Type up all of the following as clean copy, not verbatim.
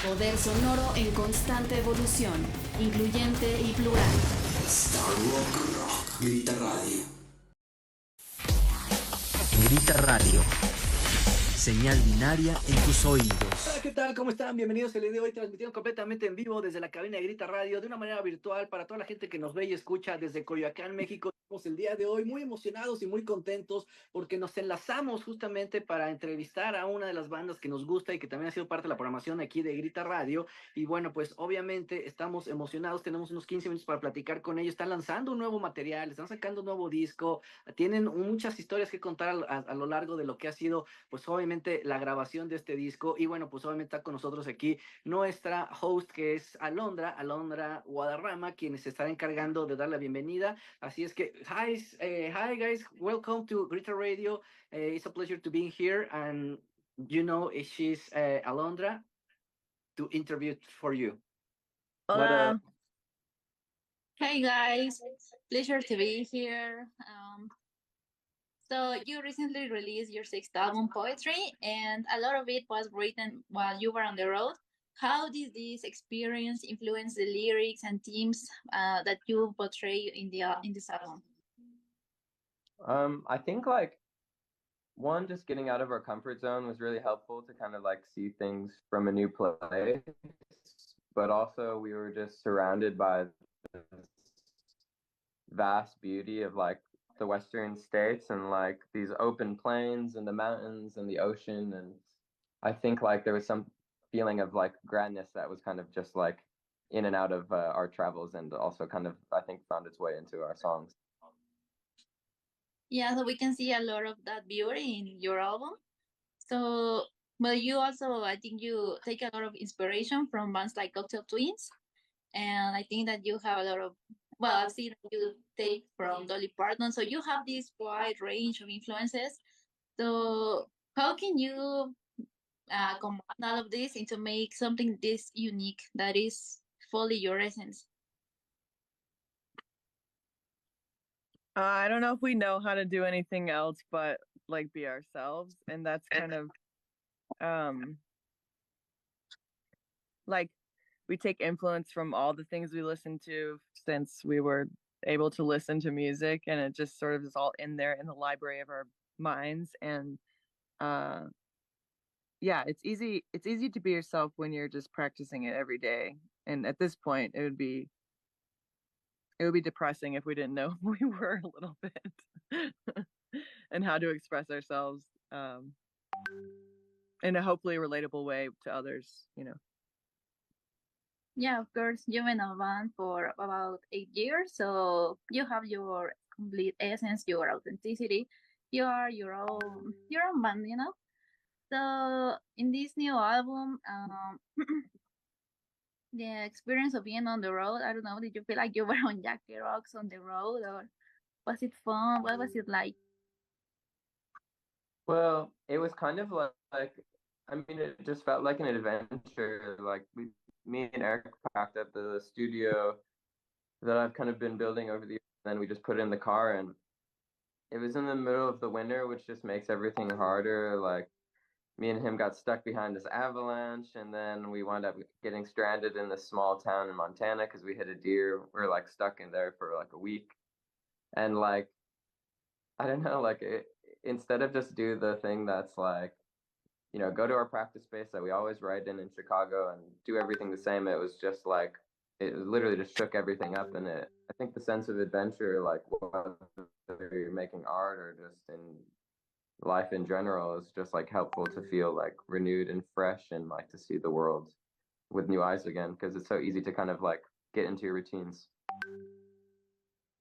Poder sonoro en constante evolución, incluyente y plural. Star Rock, Gritaradio. Gritaradio. Señal binaria en tus oídos. Hola, ¿qué tal? ¿Cómo están? Bienvenidos el día de hoy, transmitiendo completamente en vivo desde la cabina de Gritaradio, de una manera virtual para toda la gente que nos ve y escucha desde Coyoacán, México. Estamos el día de hoy muy emocionados y muy contentos porque nos enlazamos justamente para entrevistar a una de las bandas que nos gusta y que también ha sido parte de la programación aquí de Gritaradio. Y bueno, pues obviamente estamos emocionados, tenemos unos 15 minutos para platicar con ellos. Están lanzando un nuevo material, están sacando un nuevo disco, tienen muchas historias que contar a lo largo de lo que ha sido, pues obviamente, la grabación de este disco. Y bueno, pues obviamente está con nosotros aquí nuestra host, que es Alondra Guadarrama, quien se estará encargando de dar la bienvenida. Así es que, hi guys, welcome to Gritaradio. It's a pleasure to be here, and she's Alondra to interview for you. Hola. Hey guys, pleasure to be here. So you recently released your sixth album, Poetry, and a lot of it was written while you were on the road. How did this experience influence the lyrics and themes that you portray in this album? I think like one, just getting out of our comfort zone was really helpful to kind of like see things from a new place. But also we were just surrounded by this vast beauty of like the Western states and like these open plains and the mountains and the ocean. And I think like there was some feeling of like grandness that was kind of just like in and out of our travels, and also kind of, I think, found its way into our songs. Yeah, so we can see a lot of that beauty in your album. So, but you also, I think you take a lot of inspiration from bands like Cocktail Twins. And I think that you have a lot of, well, I've seen you take from Dolly Parton. So you have this wide range of influences. So how can you combine all of this into make something this unique that is fully your essence? I don't know if we know how to do anything else but like be ourselves, and that's kind of like we take influence from all the things we listen to since we were able to listen to music, and it just sort of is all in there in the library of our minds. And yeah, it's easy to be yourself when you're just practicing it every day. And at this point it would be depressing if we didn't know who we were a little bit and how to express ourselves in a hopefully relatable way to others, you know. Yeah, of course. You've been a band for about 8 years, so you have your complete essence, your authenticity. You are your own band, you know. So in this new album, the experience of being on the road, I don't know, did you feel like you were on Jackie Rocks on the road, or was it fun? What was it like? Well, it was kind of like, I mean, it just felt like an adventure. Like me and Eric packed up the studio that I've kind of been building over the years, and then we just put it in the car, and it was in the middle of the winter, which just makes everything harder. Like me and him got stuck behind this avalanche, and then we wound up getting stranded in this small town in Montana because we hit a deer. We were like stuck in there for like a week, and like I don't know, like instead of just do the thing that's like, you know, go to our practice space that we always write in Chicago and do everything the same. It was just like, it literally just shook everything up. And I think the sense of adventure, like whether you're making art or just in life in general, is just like helpful to feel like renewed and fresh, and like to see the world with new eyes again, because it's so easy to kind of like get into your routines.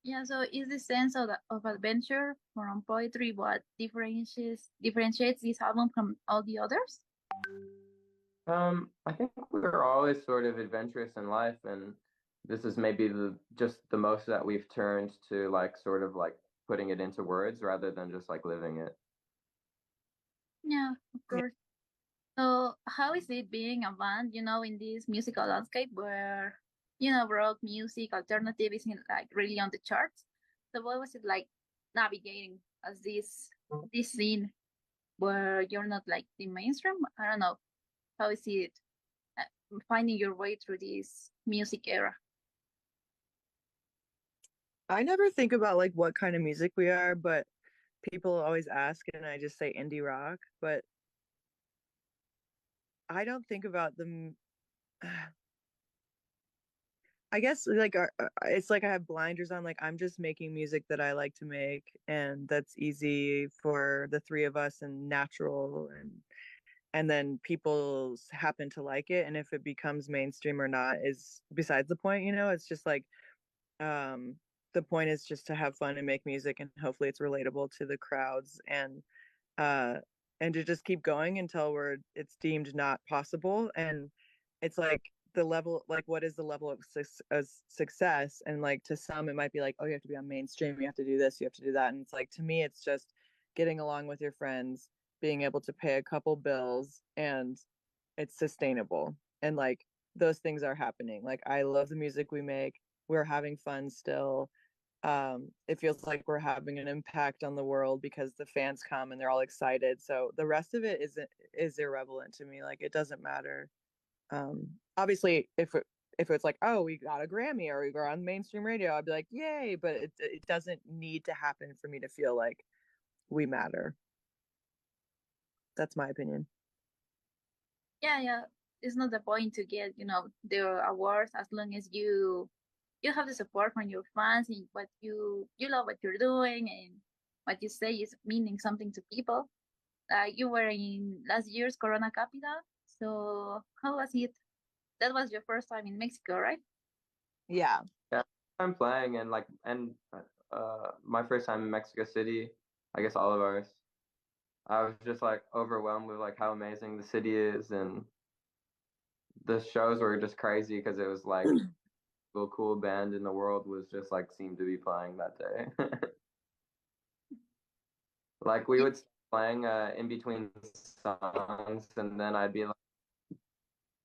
Yeah, so is the sense of adventure from poetry what differentiates this album from all the others? I think we're always sort of adventurous in life, and this is maybe just the most that we've turned to like sort of like putting it into words rather than just like living it. Yeah, of course. So how is it being a band, you know, in this musical landscape where, you know, rock music, alternative isn't like really on the charts? So what was it like navigating as this scene where you're not like the mainstream? I don't know. How is it? finding your way through this music era? I never think about like what kind of music we are, but people always ask and I just say indie rock, but I don't think about them. I guess like it's like I have blinders on, like I'm just making music that I like to make and that's easy for the three of us and natural, and then people happen to like it, and if it becomes mainstream or not is besides the point, you know. It's just like um the point is just to have fun and make music, and hopefully it's relatable to the crowds, uh and to just keep going until it's deemed not possible. And it's like the level, like what is the level of success, and like to some it might be like, oh, you have to be on mainstream, you have to do this, you have to do that, and it's like to me it's just getting along with your friends, being able to pay a couple bills, and it's sustainable. And like those things are happening. Like I love the music we make, we're having fun still. It feels like we're having an impact on the world because the fans come and they're all excited, so the rest of it is irrelevant to me. Like it doesn't matter. Obviously if it's like, oh, we got a Grammy or we were on mainstream radio, I'd be like, yay, but it doesn't need to happen for me to feel like we matter. That's my opinion. Yeah, it's not the point to get, the awards, as long as you have the support from your fans and what you love what you're doing, and what you say is meaning something to people. You were in last year's Corona Capital, so how was it? That was your first time in Mexico, right? Yeah. Yeah, I'm playing and my first time in Mexico City, I guess all of ours. I was just like overwhelmed with like how amazing the city is, and the shows were just crazy because it was like the cool band in the world was just like seemed to be playing that day. Like we would start playing in between songs, and then I'd be like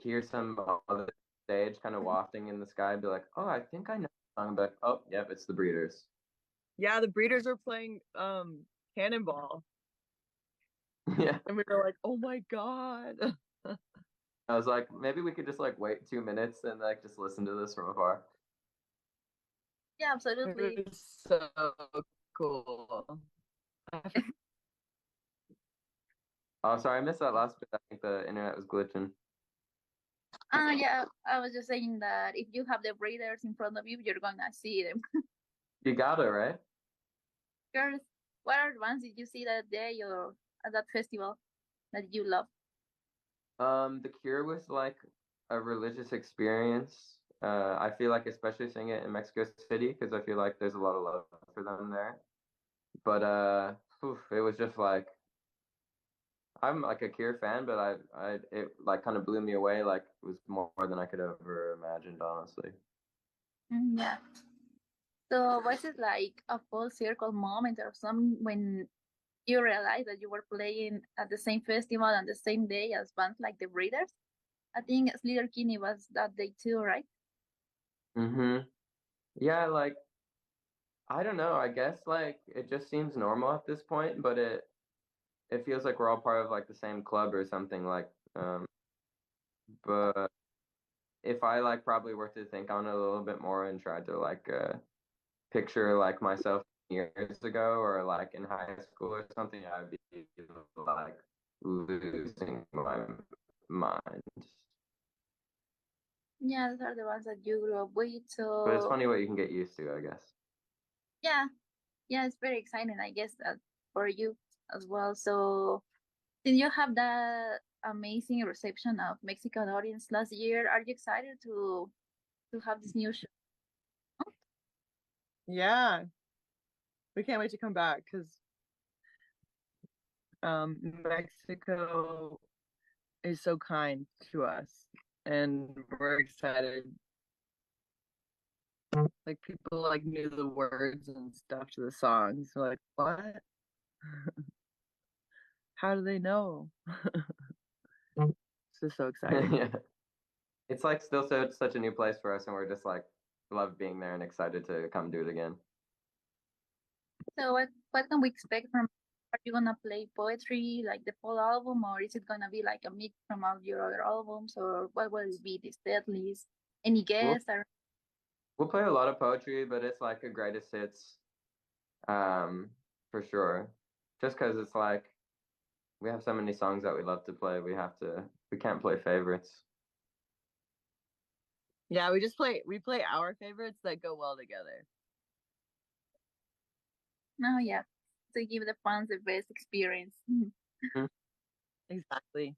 hear some other stage kind of wafting in the sky, I'd be like, oh, I think I know the song, but oh, yep, it's the Breeders. Yeah, the Breeders are playing Cannonball. Yeah. And we were like, oh my god. I was like, maybe we could just like wait 2 minutes and like just listen to this from afar. Yeah, absolutely. It was so cool. Oh, sorry, I missed that last bit. I think the internet was glitching. Yeah, I was just saying that if you have the Breeders in front of you, you're gonna see them. You got it, right? Girls, what are the ones did you see that day or at that festival that you love? The Cure was like a religious experience. I feel like especially seeing it in Mexico City because I feel like there's a lot of love for them there. But it was just like I'm like a Cure fan, but it like kind of blew me away. Like it was more than I could ever imagined, honestly. Yeah. So was it like a full circle moment or something when you realized that you were playing at the same festival on the same day as bands like the Breeders? I think Slater Kinney was that day too, right? Yeah, like I don't know. I guess like it just seems normal at this point, but it feels like we're all part of like the same club or something. Like, but if I like probably were to think on it a little bit more and try to like picture like myself years ago or like in high school or something, I'd be like losing my mind. Yeah, those are the ones that you grew up with. But it's So funny what you can get used to, I guess. yeah, yeah, it's very exciting, I guess, that for you as well. So since you have that amazing reception of Mexican audience last year, are you excited to have this new show? Yeah. We can't wait to come back because Mexico is so kind to us, and we're excited. Like people like knew the words and stuff to the songs. We're like, what? How do they know? It's just so exciting. Yeah. It's like still such a new place for us, and we're just like love being there and excited to come do it again. So what can we expect from Are you gonna play poetry like the full album, or is it gonna be like a mix from all your other albums, or what will it be this set list? Any We'll, guests? Or we'll play a lot of poetry, but it's like a greatest hits, for sure. Just because it's like we have so many songs that we love to play, we can't play favorites. Yeah, we play our favorites that go well together. no, yeah, to give the fans the best experience. Exactly.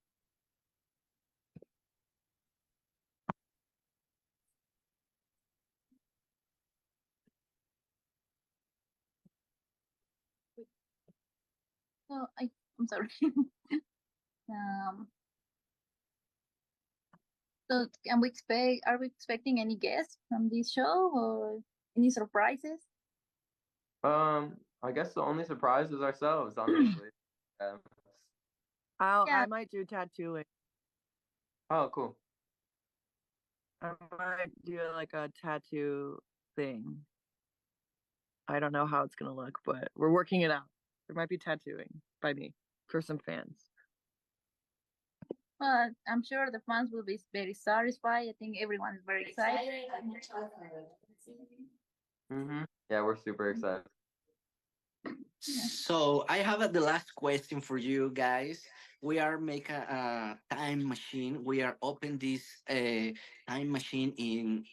So I'm sorry. um, so can we expect? Are we expecting any guests from this show or any surprises? I guess the only surprise is ourselves, honestly. Um, Yeah. I might do tattooing. oh, cool. I might do like a tattoo thing. I don't know how it's gonna look, but we're working it out. There might be tattooing by me for some fans. Well, I'm sure the fans will be very satisfied. I think everyone is very excited. Yeah, we're super excited. So I have the last question for you guys. We are making a time machine. We are open this time machine in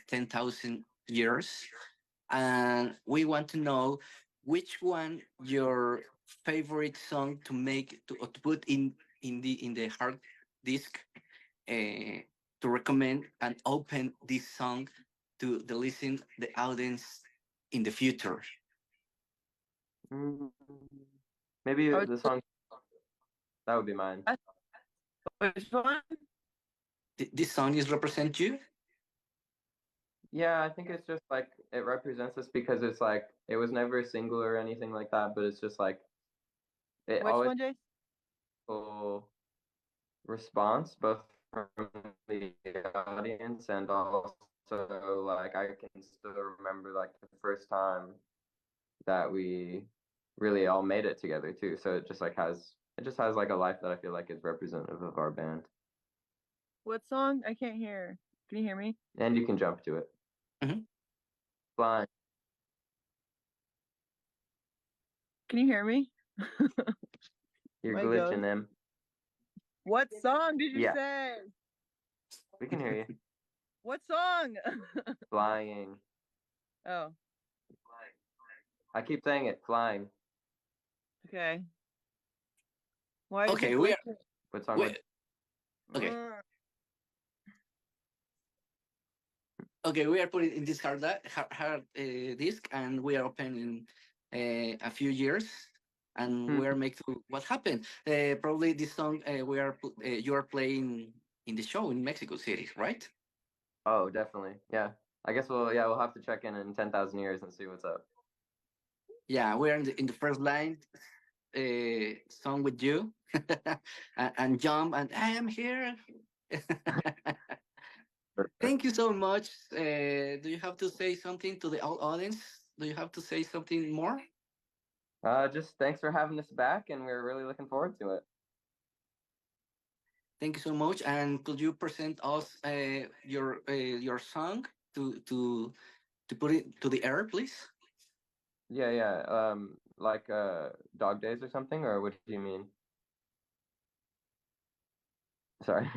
10,000 years, and we want to know which one your favorite song to make to put in the hard disk, to recommend and open this song to the listen the audience in the future. Maybe Oh, the song that would be mine. Which one? This song is represent you. Yeah, I think it's just like it represents us because it's like it was never a single or anything like that, but it's just like it Which always one, Jace? full response both from the audience and also like I can still remember like the first time that we really all made it together too. So it just has like a life that I feel like is representative of our band. What song? I can't hear. Can you hear me? And you can jump to it. Mhm. Flying. Can you hear me? You're My glitching ghost. them. What song did you Yeah. say? We can hear you. What song? Flying. Oh, I keep saying it. Flying. okay. Why is Okay, it we are. glitching? What song? We, okay, okay, we are putting in this hard disk, and we are opening a few years, and we are making what happened. Probably this song you are playing in the show in Mexico City, right? Oh, definitely. Yeah. I guess we'll have to check in 10,000 years and see what's up. Yeah, we are in the first line song with you, and jump, and I am here. Thank you so much. Do you have to say something to the audience? Do you have to say something more? Just thanks for having us back, and we're really looking forward to it. Thank you so much. And could you present us your song to put it to the air, please? Yeah, yeah. Like Dog Days or something, or what do you mean? Sorry.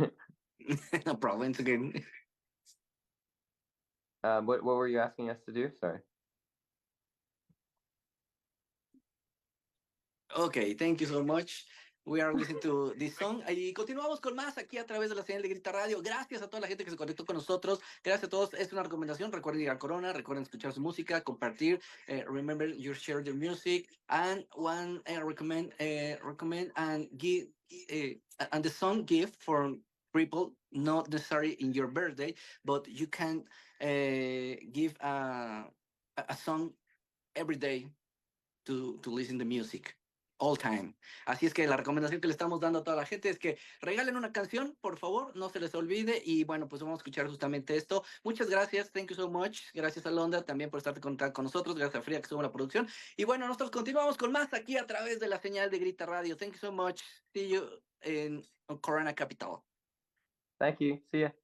No problem. It's again. What were you asking us to do? Sorry. Okay, thank you so much. We are listening to this song. Y continuamos con más aquí a través de la señal de Gritaradio. Gracias a toda la gente que se conectó con nosotros. Gracias a todos. Es una recomendación. Recuerden ir al Corona. Recuerden escuchar su música, compartir. Remember, you share your music. And one recommend and give and the song gift for people, not necessarily in your birthday, but you can give a song every day to listen to music. all time. Así es que la recomendación que le estamos dando a toda la gente es que regalen una canción, por favor, no se les olvide. Y bueno, pues vamos a escuchar justamente esto. Muchas gracias, thank you so much. Gracias a Londra también por estar con nosotros. Gracias a Frida que estuvo en la producción. Y bueno, nosotros continuamos con más aquí a través de la señal de Gritaradio. Thank you so much. See you in Corona Capital. Thank you. See ya.